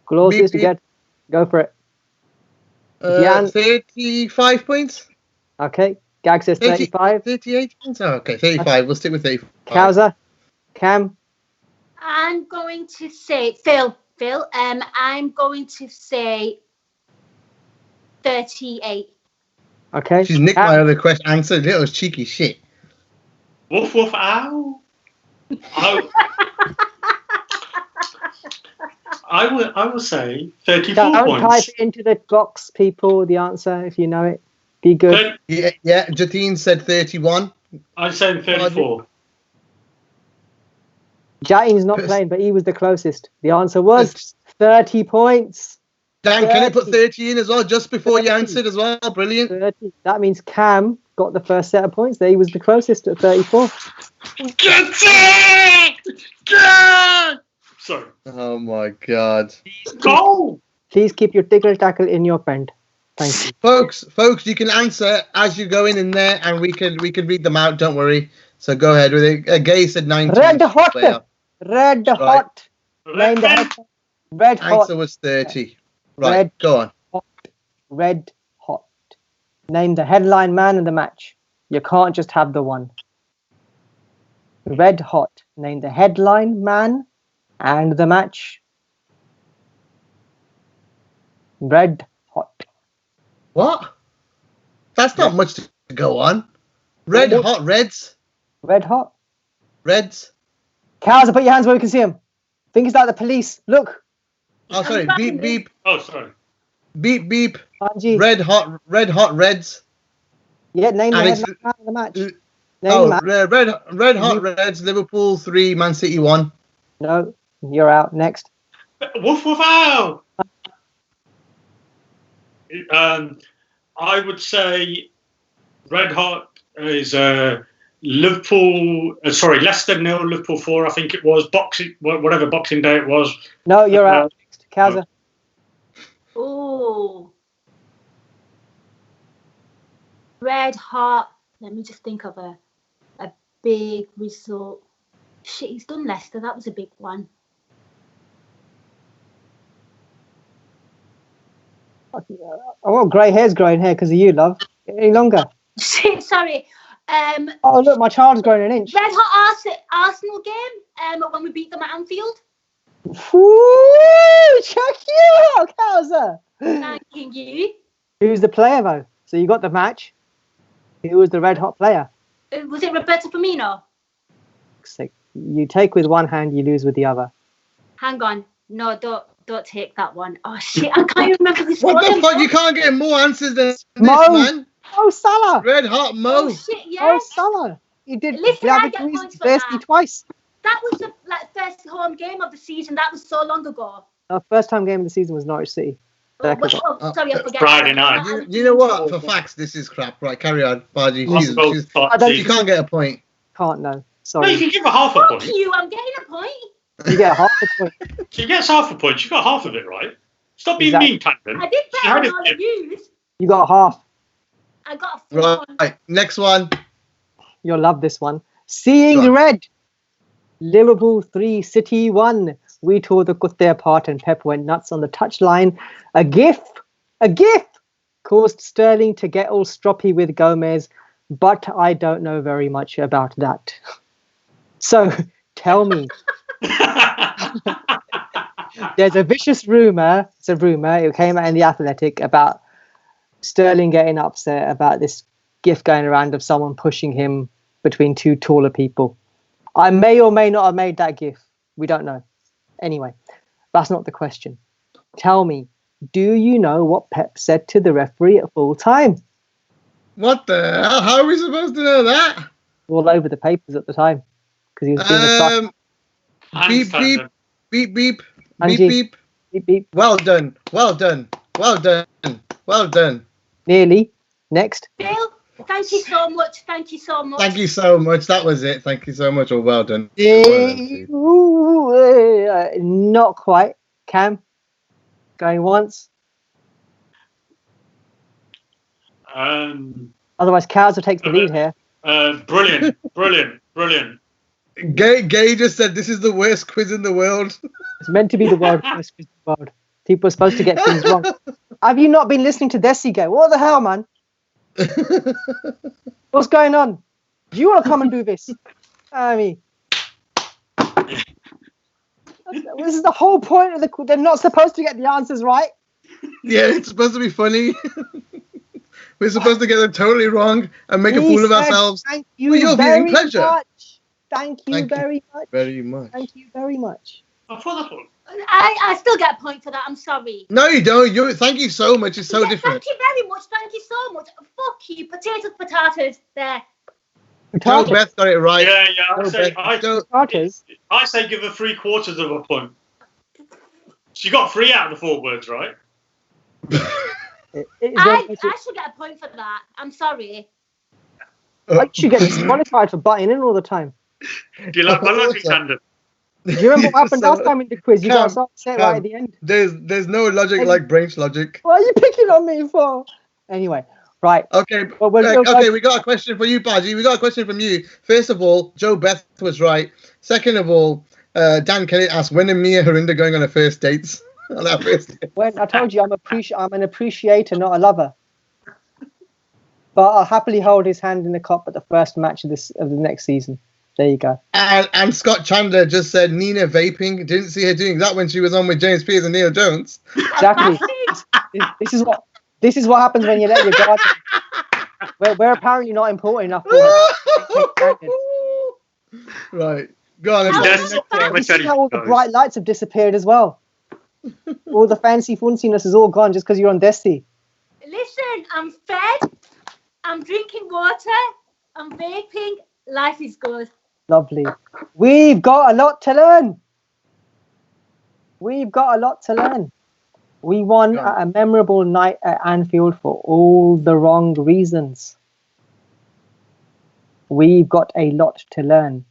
Closest you get, go for it. Jan? 35 points. Okay, Gag says 35. 38 points. Oh, okay, 35. We'll stick with 35. Kauser? Cam? I'm going to say, Phil, I'm going to say 38. Okay. She's nicked my other question. Answered it. It was cheeky shit. Woof, woof, ow. I will say 34 Don't points. type it into the box, people, the answer, if you know it. Be good. Yeah, Jatine said 31. I'm saying 34. Jatine's not playing, but he was the closest. The answer was 30 points. Dan, can you put 30 in as well, just before you answered as well? Brilliant. 30. That means Cam got the first set of points there. He was the closest at 34. Get it! Get! Sorry. Oh my God. Go! Please keep your tickle tackle in your pen. Thank you. Folks, you can answer as you go in there, and we can read them out. Don't worry. So go ahead with it. Gay said 19. Red hot. Red hot. Name the head. Red hot. Answer was 30. Right, go on. Hot. Red hot. Name the headline man in the match. You can't just have the one. Red hot. Name the headline man and the match. Red hot. What? That's not much to go on. Red hot Reds. Red hot. Reds. Kauser, put your hands where we can see them. Fingers like the police. Look. Oh, sorry. Beep, beep. Oh, sorry. Beep, beep. Angie. Red hot Reds. Yeah, name the And headline man of the match. Name Oh, the match. red hot Reds. Liverpool 3, Man City 1. No, you're out. Next. Woof, woof, ow! I would say Red Hot is Liverpool. Leicester 0, Liverpool 4. I think it was whatever Boxing Day it was. No, you're out. Next. Kauser. Oh. Red hot. Let me just think of a big result. Shit, he's done Leicester. That was a big one. Oh, grey hair's growing hair because of you, love. Any longer? Sorry. Oh, look, my child's growing an inch. Red hot Arsenal game when we beat them at Anfield. Ooh, check you out, Kauser. Thanking you. Who's the player, though? So you got the match. Who was the red hot player? Was it Roberto Firmino? So you take with one hand, you lose with the other. Hang on. No, don't take that one. Oh, shit. I can't remember this one. What the fuck? You can't get more answers than this, Mo. man. Oh, Salah. Red hot Mo. Oh, shit, yeah. Oh, Salah. You did Listen, I get points for Desi that. twice. That was the first home game of the season. That was so long ago. Our first time game of the season was Norwich City. Sorry, I forget. Friday night. You know what? For facts, this is crap. Right, carry on, Baji. She can't get a point. Can't, no. No, Sorry. you can give her half a Fuck point. you, I'm getting a point. You get half a point. She gets half a point. She got half of it, right? Stop being Exactly. mean, Tandon. I did She better had than all it. of you. You got half. I got a full point. Right, next one. You'll love this one. Seeing Go on. red. Liverpool 3, City 1. We tore the kutte apart and Pep went nuts on the touchline. A gif caused Sterling to get all stroppy with Gomez, but I don't know very much about that. So tell me, there's a vicious rumour, it came out in The Athletic about Sterling getting upset about this gif going around of someone pushing him between two taller people. I may or may not have made that gif. We don't know. Anyway, that's not the question. Tell me, do you know what Pep said to the referee at full time? What the hell? How are we supposed to know that? All over the papers at the time. Because he was being a Beep, beep, beep, beep, Angie. beep, beep. beep, beep. Well done, well done, well done, well done. Nearly. Next. Phil, Thank you so much. Thank you so much. Thank you so much. That was it. Thank you so much. Oh, well done. Not quite. Cam, going once. Otherwise, Kauser takes the lead here. Brilliant. Gay just said this is the worst quiz in the world. It's meant to be the worst quiz in the world. People are supposed to get things wrong. Have you not been listening to Desi Gay? What the hell, man? What's going on? Do you want to come and do this? I mean, this is the whole point of the quiz. They're not supposed to get the answers right. Yeah, it's supposed to be funny. We're supposed to get them totally wrong and make a fool of ourselves. Thank you very much. Thank you very much. Very much. Thank you very much. I still get a point for that. I'm sorry. No, you don't. Thank you so much. It's so different. Thank you very much. Thank you so much. Fuck you. Potatoes. There. Joe Beth got it right. Yeah. I say give her 3/4 of a point. She got 3 out of the 4 words, right? I should get a point for that. I'm sorry. I should get disqualified for butting in all the time. Do you like my logic, Tandon? Do you remember what happened last time in the quiz? You got to say it right at the end. There's no logic like Brainch logic. What are you picking on me for? Anyway, right. Okay. We got a question for you, Baji. We got a question from you. First of all, Joe Beth was right. Second of all, Dan Kelly asked, when are me and Harinder going on a first dates? On our first date? When I told you I'm an appreciator, not a lover. But I'll happily hold his hand in the cup at the first match of the next season. There you go. And Scott Chandler just said Nina vaping. Didn't see her doing that when she was on with James Pearce and Neil Jones. Exactly. This is what happens when you let your guard down. We're apparently not important enough for Right. Go on. You see how all the bright lights have disappeared as well. All the fancy funciness is all gone just because you're on Desi. Listen, I'm fed. I'm drinking water. I'm vaping. Life is good. Lovely. We've got a lot to learn. We won a memorable night at Anfield for all the wrong reasons. We've got a lot to learn.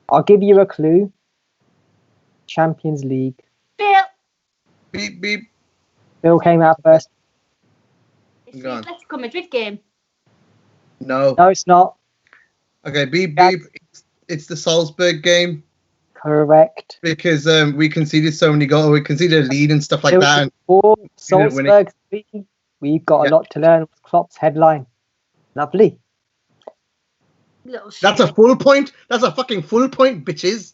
I'll give you a clue. Champions League. Bill. Beep, beep. Bill came out first. It's the Atletico Madrid game. No, it's not. Okay, beep, beep. It's the Salzburg game. Correct. Because we conceded so many goals. We conceded a lead and stuff like that. Salzburg 3. We've got a lot to learn with Klopp's headline. Lovely. That's a full point. That's a fucking full point, bitches.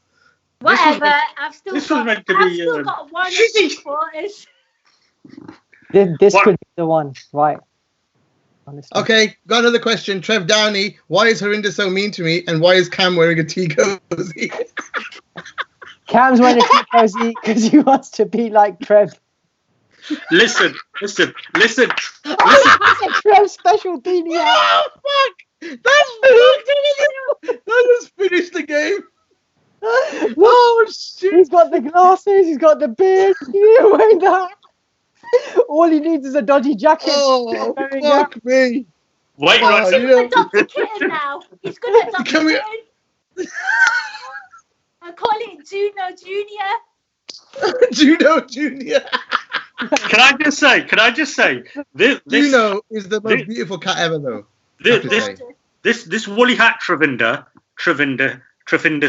Whatever. I've still got 1 3/4. This could be the one, right? Honestly. Okay, got another question. Trev Downey, why is Harinder so mean to me, and why is Cam wearing a tea cozy? Cam's wearing a tea cozy because he wants to be like Trev. Listen. That's a Trev special beanie. Oh, fuck! That just finished the game. Oh, shit. He's got the glasses, he's got the beard. He's wearing that. All he needs is a dodgy jacket. Oh, fuck me. Wait, He's going to adopt a kitten now. He's going to adopt a kitten. I call it Juno Junior. Juno Junior. Can I just say, this Juno is the most beautiful cat ever, though. This woolly hat, Travinder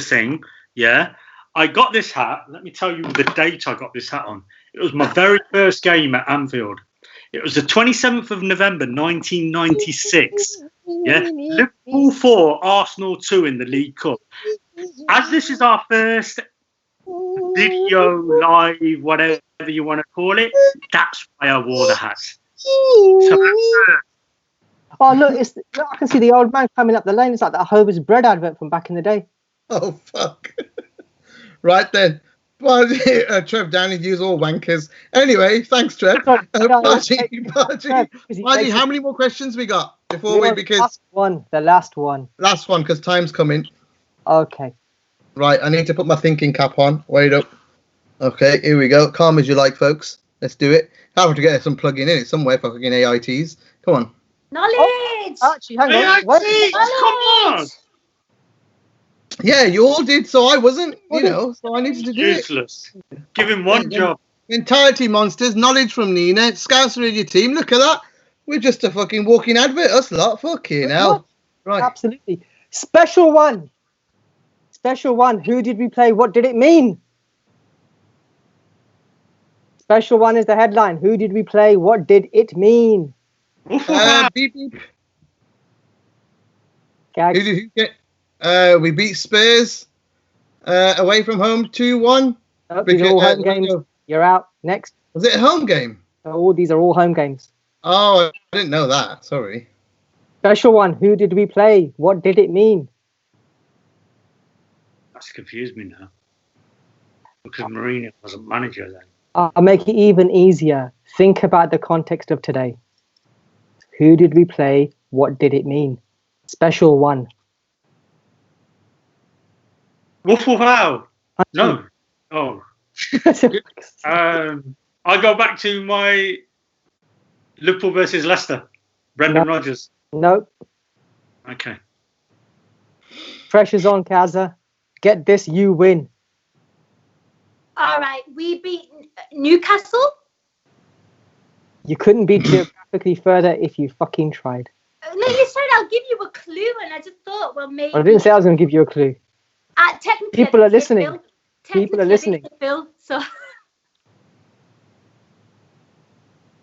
Singh, yeah. I got this hat. Let me tell you the date I got this hat on. It was my very first game at Anfield. It was the 27th of November, 1996. Yeah, Liverpool 4, Arsenal 2 in the League Cup. As this is our first video, live, whatever you want to call it, that's why I wore the hat. Oh, look, I can see the old man coming up the lane. It's like that Hovis bread advert from back in the day. Oh, fuck. Right then. Well, Trev Downey, use all wankers. Anyway, thanks, Trev. Baji, how many more questions we got before we? Because the last one. Last one, because time's coming. Okay. Right, I need to put my thinking cap on. Wait up. Okay, here we go. Calm as you like, folks. Let's do it. I have to get some plug-in in it somewhere for fucking AITs. Come on. Knowledge. Actually, hang on. Wait. Come on. Yeah, you all did, so I wasn't, so I needed to do it. Useless. Give him one job. Mentality monsters, knowledge from Nina, Scouser in your team, look at that. We're just a fucking walking advert, us lot. Fucking hell. Right. Absolutely. Special one. Special one. Who did we play? What did it mean? Special one is the headline. Who did we play? What did it mean? Beep, beep. Gags. Who did you get? We beat Spurs away from home 2-1. Nope, these are all home games. You're out. Next. Was it a home game? All these are all home games. Oh, I didn't know that. Sorry. Special one. Who did we play? What did it mean? That's confused me now. Because Mourinho wasn't manager then. I'll make it even easier. Think about the context of today. Who did we play? What did it mean? Special one. Woof woof ow. No. Oh. I go back to my Liverpool versus Leicester. Brendan Rodgers. Nope. Okay. Pressure's on, Kaza. Get this, you win. All right, we beat Newcastle. You couldn't be geographically further if you fucking tried. No, you said I'll give you a clue, and I just thought, well, maybe. I didn't say I was going to give you a clue. Technically, People are listening. People are listening. Phil, so.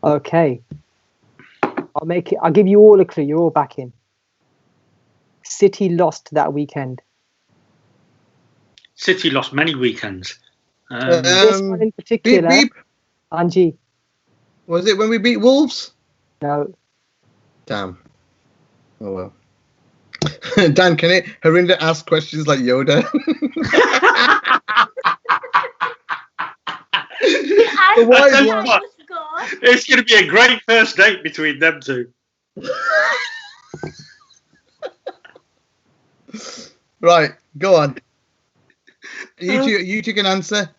Okay. I'll give you all a clue. You're all back in. City lost that weekend. City lost many weekends. This one in particular. Beep, beep. Angie. Was it when we beat Wolves? No. Damn. Oh well. Dan, can it Harinder ask questions like Yoda? It's going to be a great first date between them two. Right, go on. You two can answer.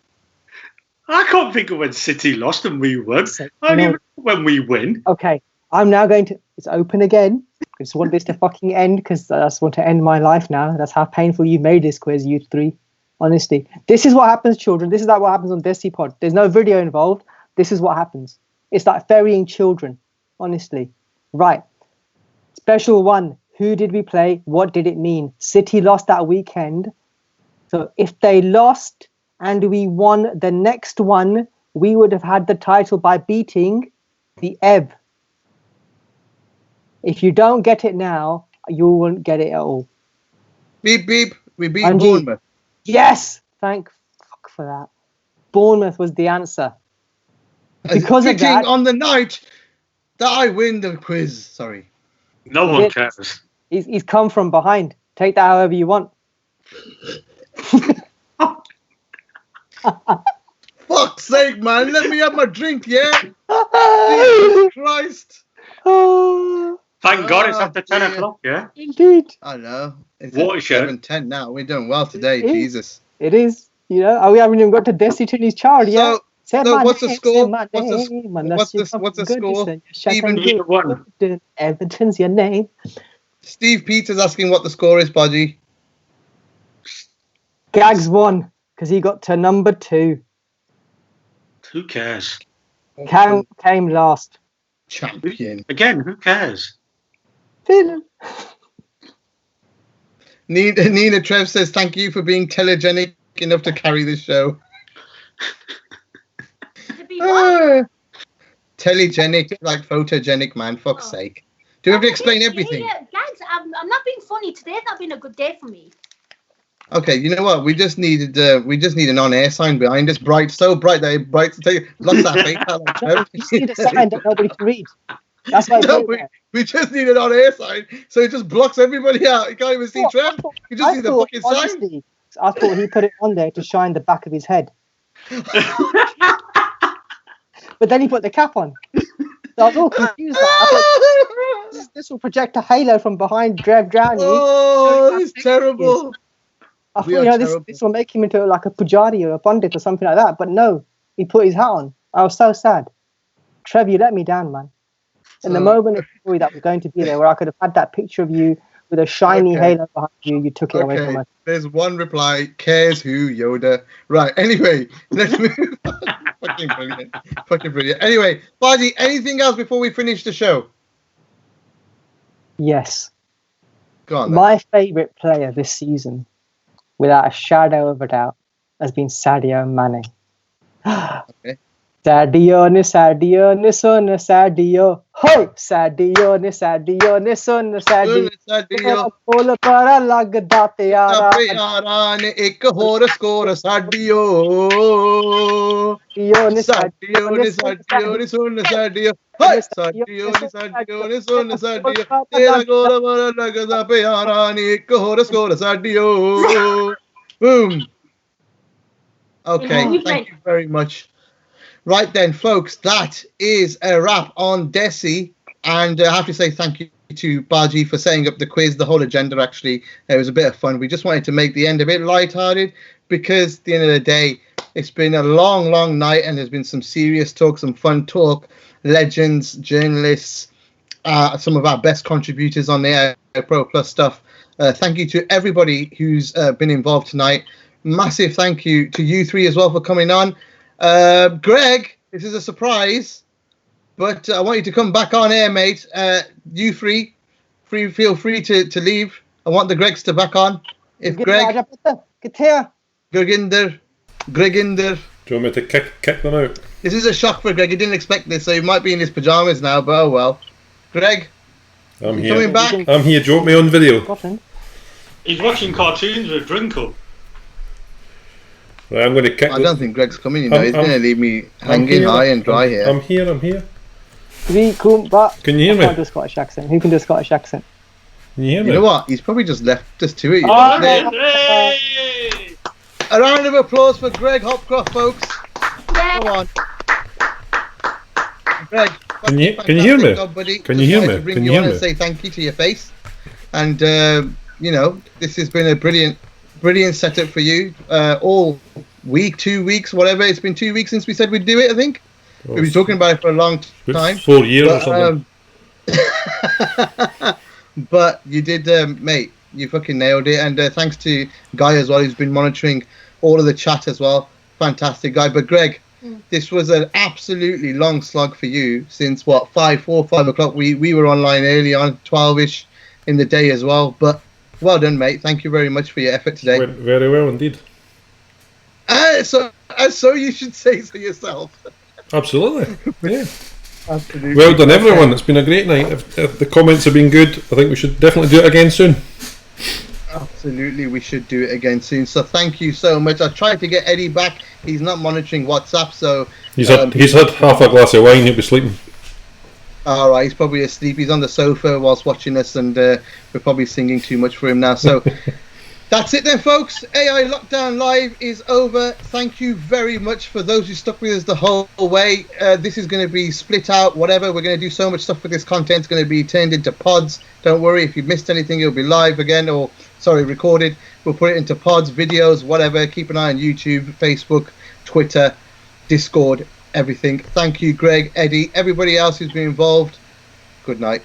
I can't think of when City lost and we won. I don't even know when we win. Okay, I'm now going to... It's open again. I just want this to fucking end because I just want to end my life now. That's how painful you made this quiz, you three. Honestly. This is what happens, children. This is like what happens on Desi Pod. There's no video involved. This is what happens. It's like ferrying children. Honestly. Right. Special one. Who did we play? What did it mean? City lost that weekend. So if they lost and we won the next one, we would have had the title by beating the Ebb. If you don't get it now, you won't get it at all. Beep, beep. We beat Angie. Bournemouth. Yes! Thank fuck for that. Bournemouth was the answer. Because of that... on the night that I win the quiz. Sorry. No one cares. He's come from behind. Take that however you want. Fuck's sake, man. Let me have my drink, yeah? Jesus Christ. Thank God it's after 10 o'clock, yeah? Indeed. I know. It's Watershed. 7:10 now. We're doing well today, Jesus. It is. You know, we haven't even got to Desi Tuni's chart yet. So what's the score? What's the score? Stephen Everton's your name. Steve Peters asking what the score is, Podgy. Gags won because he got to number 2. Who cares? Came last. Champion. Again, who cares? Nina Trev says, thank you for being telegenic enough to carry the show. To be what? Telegenic, like photogenic, man. Fuck's sake. Do we have to explain everything? Guys, I'm not being funny. Today's not been a good day for me. Okay, you know what? We just need an on-air sign behind us, so bright that it blocks our face out. You just need a sign that nobody can read. That's why we just need an on-air sign, so it just blocks everybody out. You can't even see Trev. You just see the fucking sign. I thought he put it on there to shine the back of his head. But then he put the cap on. So I was all confused. I thought, this will project a halo from behind Drev Downey. Oh, it's terrible. I thought, this will make him into like a pujari or a pundit or something like that. But no, he put his hat on. I was so sad. Trev, you let me down, man. In the moment of glory that was going to be there, where I could have had that picture of you with a shiny halo behind you, you took it away from us. There's one reply. Cares who, Yoda. Right. Anyway, let's move on. Fucking brilliant. Fucking brilliant. Anyway, Baji, anything else before we finish the show? Yes. Go on. My favourite player this season, without a shadow of a doubt, has been Sadio Mane. Okay. Sadio ne son Sadio. Hoy! Sadio ne son Sadio. Bol para lagda teyara. ਪਿਆਰਾ ਨੇ ਇੱਕ ਹੋਰ score ਸਾਡੀਓ ਸਾਡੀਓ ਨੇ ਸੁਣ ਸਾਡੀਓ ਹਾਏ ਸਾਡੀਓ ਨੇ ਸੁਣ ਸਾਡੀਓ ਤੇਰਾ ਗੋਲ ਬੜਾ ਲੱਗਦਾ ਪਿਆਰਾ ਨੇ ਇੱਕ ਹੋਰ score ਸਾਡੀਓ boom. Okay, thank you very much. Right then, folks, that is a wrap on Desi, and I have to say thank you to Baji for setting up the quiz, the whole agenda. Actually, it was a bit of fun. We just wanted to make the end a bit lighthearted because at the end of the day, it's been a long night, and there's been some serious talk, some fun talk, legends, journalists, some of our best contributors on the Air Pro Plus stuff. Thank you to everybody who's been involved tonight. Massive thank you to you three as well for coming on. Greg, this is a surprise, but I want you to come back on air, mate. You feel free to leave. I want the Gregs to back on. If Greg, Greginder. Do you want me to kick them out? This is a shock for Greg. He didn't expect this, so he might be in his pajamas now, but oh well. Greg, I'm here. Coming back? I'm here. Do you want me on video? He's watching cartoons with Drinkle. Right, I'm going to kick. I don't think Greg's coming, you know. He's going to leave me hanging high and dry here. I'm here. Can you hear me? I can't do a Scottish accent. Who can do a Scottish accent? Can you hear me? You know what? He's probably just left us to it. Hey! A round of applause for Greg Hopcroft, folks. Yeah. Come on. Greg, Can you hear me? Job, buddy. Can you hear me? Bring Can you you on hear and me? say thank you to your face. And, you know, this has been a brilliant setup for you. All week, 2 weeks, whatever. It's been 2 weeks since we said we'd do it, I think. We've been talking about it for a long time. 4 years or something. But you did, mate. You fucking nailed it. And thanks to Guy as well, who's been monitoring all of the chat as well. Fantastic guy. But Greg, this was an absolutely long slog for you since, 4 or 5 o'clock. We were online early on, 12-ish in the day as well. But well done, mate. Thank you very much for your effort today. Went very well indeed. So you should say so yourself. Absolutely. Yeah. Absolutely. Well done, everyone. It's been a great night. If the comments have been good, I think we should definitely do it again soon. Absolutely, we should do it again soon. So thank you so much. I tried to get Eddie back. He's not monitoring WhatsApp, so He's had half a glass of wine. He'll be sleeping. All right, he's probably asleep. He's on the sofa whilst watching us, and we're probably singing too much for him now. So that's it then, folks. AI Lockdown Live is over. Thank you very much for those who stuck with us the whole way. This is going to be split out, whatever. We're going to do so much stuff with this content. It's going to be turned into pods. Don't worry, if you missed anything, it'll be live again, or recorded. We'll put it into pods, videos, whatever. Keep an eye on YouTube, Facebook, Twitter, Discord, everything. Thank you, Greg, Eddie, everybody else who's been involved. Good night.